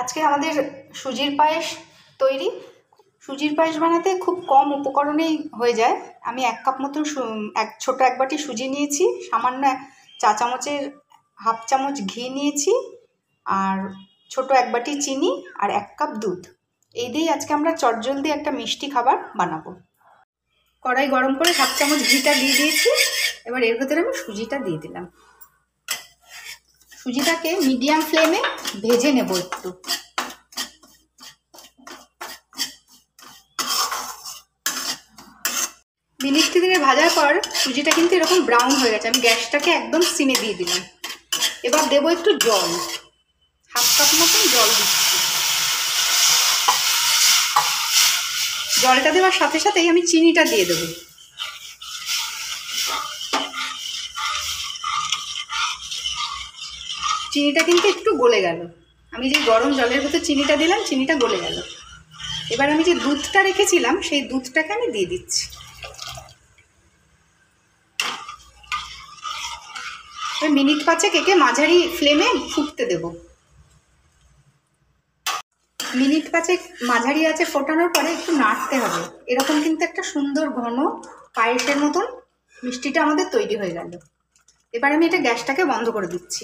আজকে আমাদের সুজির পায়েস তৈরি। সুজির পায়েস বানাতে খুব কম উপকরণেই হয়ে যায়। আমি 1 কাপ মতন ছোট এক বাটি সুজি নিয়েছি, সামান্য চা চামচের হাফ চামচ ঘি নিয়েছি, আর ছোট 1 বাটি চিনি, আর 1 কাপ দুধ। এই দিয়েই আজকে আমরা চটজলদি একটা মিষ্টি খাবার বানাবো। কড়াই গরম করে হাফ চামচ ঘিটা দিয়ে দিয়েছি। এবার এর ভেতরে আমি সুজিটা দিয়ে দিলাম। সুজিটাকে মিডিয়াম ফ্লেমে ভেজে নেব একটু। মিনিট 3 ভাজার পর সুজিটা কিন্তু এরকম ব্রাউন হয়ে গেছে। আমি গ্যাসটাকে একদম সিমে দিয়ে দিলাম। এবার দেবো একটু জল, হাফ কাপ মতন জল দিচ্ছি। জলটা দেওয়ার সাথে সাথেই আমি চিনিটা দিয়ে দেবো। চিনিটা কিন্তু একটু গলে গেল। আমি যে গরম জলের ভেতর চিনিটা দিলাম, চিনিটা গলে গেল। এবার আমি যে দুধটা রেখেছিলাম সেই দুধটাকে আমি দিয়ে দিচ্ছি। মিনিট 5 একে মাঝারি ফ্লেমে ফুটতে দেব। মিনিট 5 মাঝারি আছে ফোটানোর পরে একটু নাড়তে হবে। এরকম কিন্তু একটা সুন্দর ঘন পায়েসের মতন মিষ্টিটা আমাদের তৈরি হয়ে গেল। এবার আমি এটা গ্যাসটাকে বন্ধ করে দিচ্ছি।